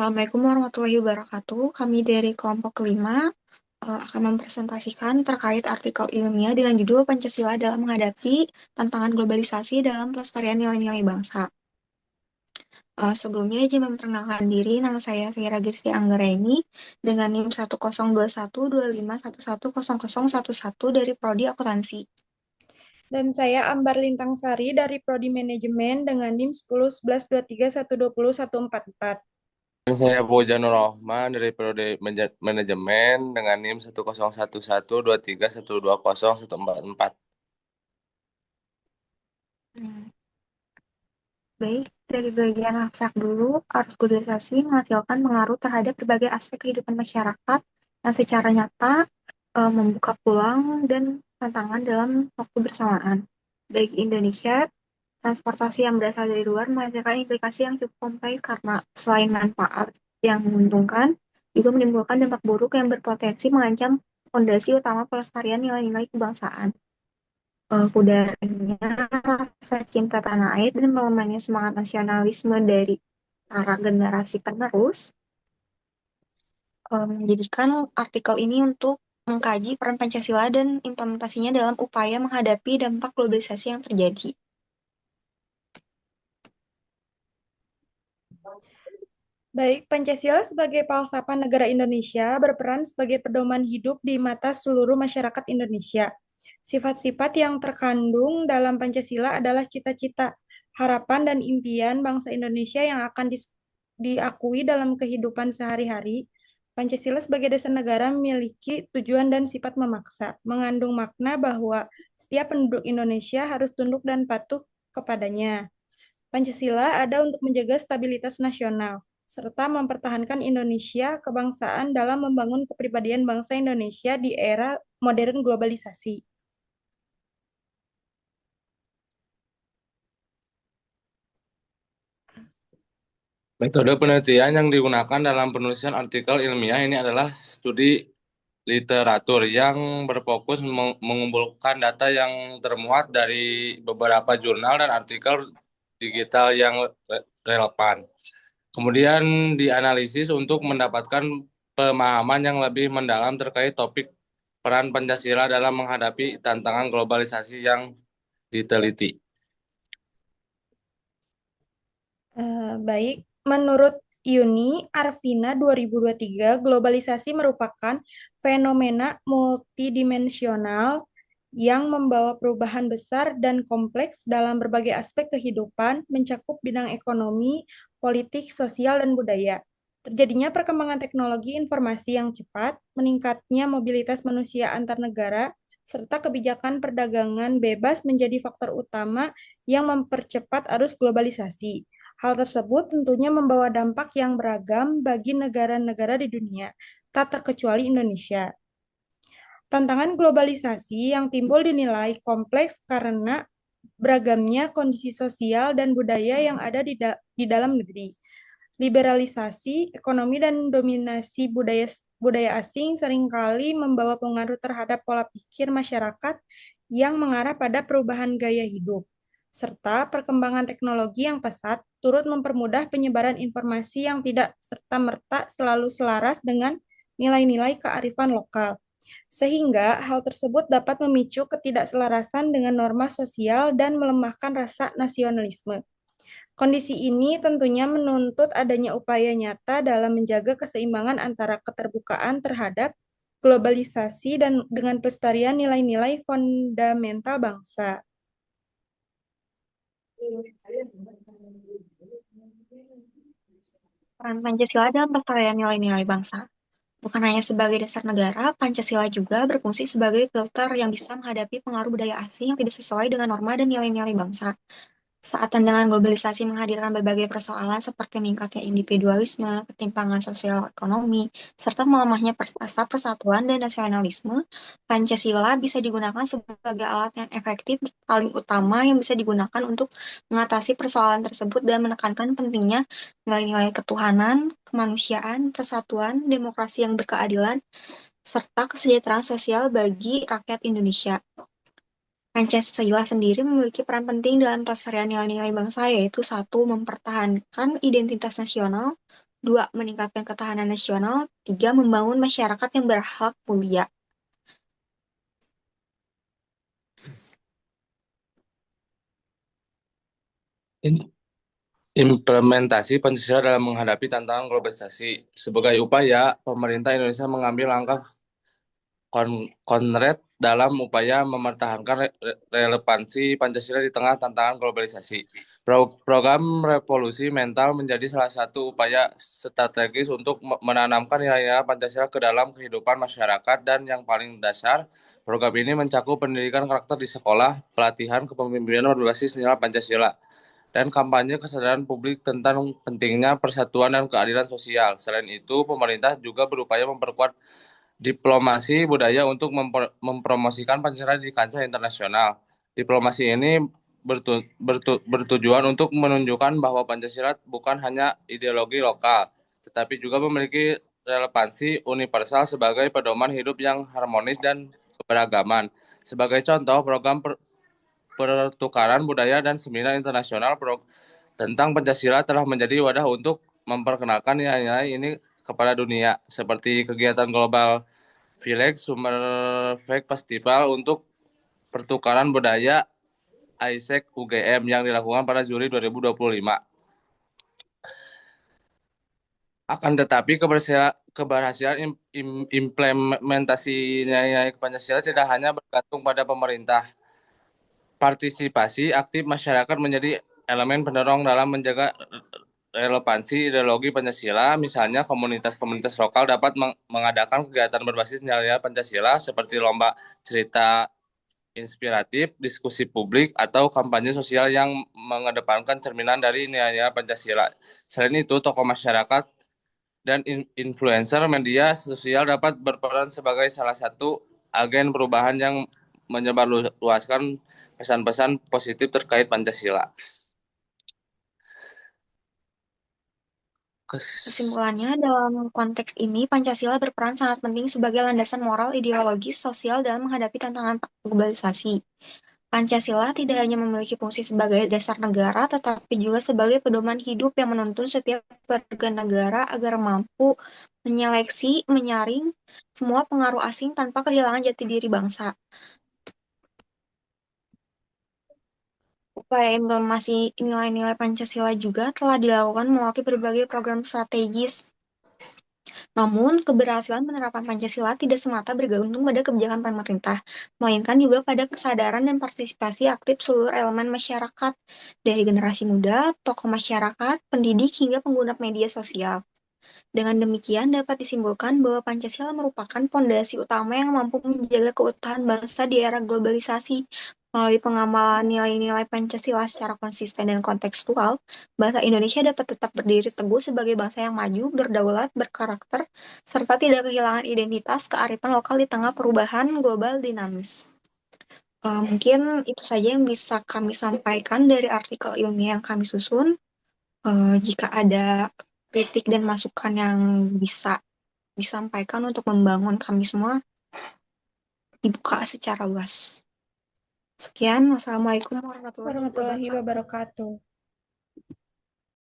Assalamualaikum warahmatullahi wabarakatuh. Kami dari kelompok kelima akan mempresentasikan terkait artikel ilmiah dengan judul Pancasila dalam menghadapi tantangan globalisasi dalam pelestarian nilai-nilai bangsa. Sebelumnya izin memperkenalkan diri, nama saya Saira Gesti Anggraini dengan NIM 1021251110011 dari Prodi Akuntansi. Dan saya Ambar Lintang Sari dari Prodi Manajemen dengan NIM 10 11 23 120 144. Dan saya Bojanur Rohman dari Prodi Manajemen dengan NIM 1011123120144. Baik, dari bagian abstrak dulu, arus globalisasi menghasilkan pengaruh terhadap berbagai aspek kehidupan masyarakat yang secara nyata membuka peluang dan tantangan dalam waktu bersamaan. Bagi Indonesia, transportasi yang berasal dari luar menghasilkan implikasi yang cukup kompleks karena selain manfaat yang menguntungkan, juga menimbulkan dampak buruk yang berpotensi mengancam fondasi utama pelestarian nilai-nilai kebangsaan. Pudaranya rasa cinta tanah air dan melemahnya semangat nasionalisme dari para generasi penerus menjadikan artikel ini untuk mengkaji peran Pancasila dan implementasinya dalam upaya menghadapi dampak globalisasi yang terjadi. Baik, Pancasila sebagai falsafah negara Indonesia berperan sebagai pedoman hidup di mata seluruh masyarakat Indonesia. Sifat-sifat yang terkandung dalam Pancasila adalah cita-cita, harapan, dan impian bangsa Indonesia yang akan diakui dalam kehidupan sehari-hari. Pancasila sebagai dasar negara memiliki tujuan dan sifat memaksa, mengandung makna bahwa setiap penduduk Indonesia harus tunduk dan patuh kepadanya. Pancasila ada untuk menjaga stabilitas nasional, serta mempertahankan Indonesia kebangsaan dalam membangun kepribadian bangsa Indonesia di era modern globalisasi. Metode penelitian yang digunakan dalam penulisan artikel ilmiah ini adalah studi literatur yang berfokus mengumpulkan data yang termuat dari beberapa jurnal dan artikel digital yang relevan. Kemudian dianalisis untuk mendapatkan pemahaman yang lebih mendalam terkait topik peran Pancasila dalam menghadapi tantangan globalisasi yang diteliti. Baik, menurut Yuni Arvina 2023, globalisasi merupakan fenomena multidimensional yang membawa perubahan besar dan kompleks dalam berbagai aspek kehidupan, mencakup bidang ekonomi, politik, sosial, dan budaya. Terjadinya perkembangan teknologi informasi yang cepat, meningkatnya mobilitas manusia antar negara, serta kebijakan perdagangan bebas menjadi faktor utama yang mempercepat arus globalisasi. Hal tersebut tentunya membawa dampak yang beragam bagi negara-negara di dunia, tak terkecuali Indonesia. Tantangan globalisasi yang timbul dinilai kompleks karena beragamnya kondisi sosial dan budaya yang ada di dalam negeri. Liberalisasi ekonomi dan dominasi budaya asing seringkali membawa pengaruh terhadap pola pikir masyarakat yang mengarah pada perubahan gaya hidup, serta perkembangan teknologi yang pesat turut mempermudah penyebaran informasi yang tidak serta-merta selalu selaras dengan nilai-nilai kearifan lokal, sehingga hal tersebut dapat memicu ketidakselarasan dengan norma sosial dan melemahkan rasa nasionalisme. Kondisi ini tentunya menuntut adanya upaya nyata dalam menjaga keseimbangan antara keterbukaan terhadap globalisasi dan dengan pelestarian nilai-nilai fundamental bangsa. Peran Pancasila dalam pelestarian nilai-nilai bangsa. Bukan hanya sebagai dasar negara, Pancasila juga berfungsi sebagai filter yang bisa menghadapi pengaruh budaya asing yang tidak sesuai dengan norma dan nilai-nilai bangsa. Saat tantangan globalisasi menghadirkan berbagai persoalan seperti meningkatnya individualisme, ketimpangan sosial ekonomi, serta melemahnya rasa persatuan dan nasionalisme, Pancasila bisa digunakan sebagai alat yang efektif paling utama yang bisa digunakan untuk mengatasi persoalan tersebut dan menekankan pentingnya nilai-nilai ketuhanan, kemanusiaan, persatuan, demokrasi yang berkeadilan, serta kesejahteraan sosial bagi rakyat Indonesia. Pancasila sendiri memiliki peran penting dalam pelestarian nilai-nilai bangsa, yaitu satu, mempertahankan identitas nasional, 2. Meningkatkan ketahanan nasional. 3. Membangun masyarakat yang berakhlak mulia. In- Implementasi Pancasila dalam menghadapi tantangan globalisasi. Sebagai upaya, pemerintah Indonesia mengambil langkah konkret dalam upaya mempertahankan relevansi Pancasila di tengah tantangan globalisasi. Program Revolusi Mental menjadi salah satu upaya strategis untuk menanamkan nilai-nilai Pancasila ke dalam kehidupan masyarakat dan yang paling dasar, program ini mencakup pendidikan karakter di sekolah, pelatihan kepemimpinan berbasis nilai Pancasila, dan kampanye kesadaran publik tentang pentingnya persatuan dan keadilan sosial. Selain itu, pemerintah juga berupaya memperkuat diplomasi budaya untuk mempromosikan Pancasila di kancah internasional. Diplomasi ini bertujuan untuk menunjukkan bahwa Pancasila bukan hanya ideologi lokal, tetapi juga memiliki relevansi universal sebagai pedoman hidup yang harmonis dan keberagaman. Sebagai contoh, program pertukaran budaya dan seminar internasional tentang Pancasila telah menjadi wadah untuk memperkenalkan nilai-nilai ini kepada dunia, seperti kegiatan global Village Summer Fake Festival untuk pertukaran budaya ISEC UGM yang dilakukan pada Juli 2025. Akan tetapi keberhasilan implementasi nilai-nilai Pancasila tidak hanya bergantung pada pemerintah. Partisipasi aktif masyarakat menjadi elemen pendorong dalam menjaga relevansi ideologi Pancasila. Misalnya, komunitas-komunitas lokal dapat mengadakan kegiatan berbasis nilai-nilai Pancasila seperti lomba cerita inspiratif, diskusi publik, atau kampanye sosial yang mengedepankan cerminan dari nilai-nilai Pancasila. Selain itu, tokoh masyarakat dan influencer media sosial dapat berperan sebagai salah satu agen perubahan yang menyebarluaskan pesan-pesan positif terkait Pancasila. Kesimpulannya, dalam konteks ini, Pancasila berperan sangat penting sebagai landasan moral, ideologis, sosial dalam menghadapi tantangan globalisasi. Pancasila tidak hanya memiliki fungsi sebagai dasar negara, tetapi juga sebagai pedoman hidup yang menuntun setiap warga negara agar mampu menyeleksi, menyaring semua pengaruh asing tanpa kehilangan jati diri bangsa. Upaya implementasi nilai-nilai Pancasila juga telah dilakukan melalui berbagai program strategis. Namun, keberhasilan penerapan Pancasila tidak semata bergantung pada kebijakan pemerintah, melainkan juga pada kesadaran dan partisipasi aktif seluruh elemen masyarakat, dari generasi muda, tokoh masyarakat, pendidik, hingga pengguna media sosial. Dengan demikian, dapat disimpulkan bahwa Pancasila merupakan fondasi utama yang mampu menjaga keutuhan bangsa di era globalisasi. Melalui pengamalan nilai-nilai Pancasila secara konsisten dan kontekstual, bangsa Indonesia dapat tetap berdiri teguh sebagai bangsa yang maju, berdaulat, berkarakter, serta tidak kehilangan identitas kearifan lokal di tengah perubahan global dinamis. Mungkin itu saja yang bisa kami sampaikan dari artikel ilmiah yang kami susun. Jika ada kritik dan masukan yang bisa disampaikan untuk membangun kami semua, dibuka secara luas. Sekian, wassalamualaikum warahmatullahi Warahmatullahi wabarakatuh. wabarakatuh.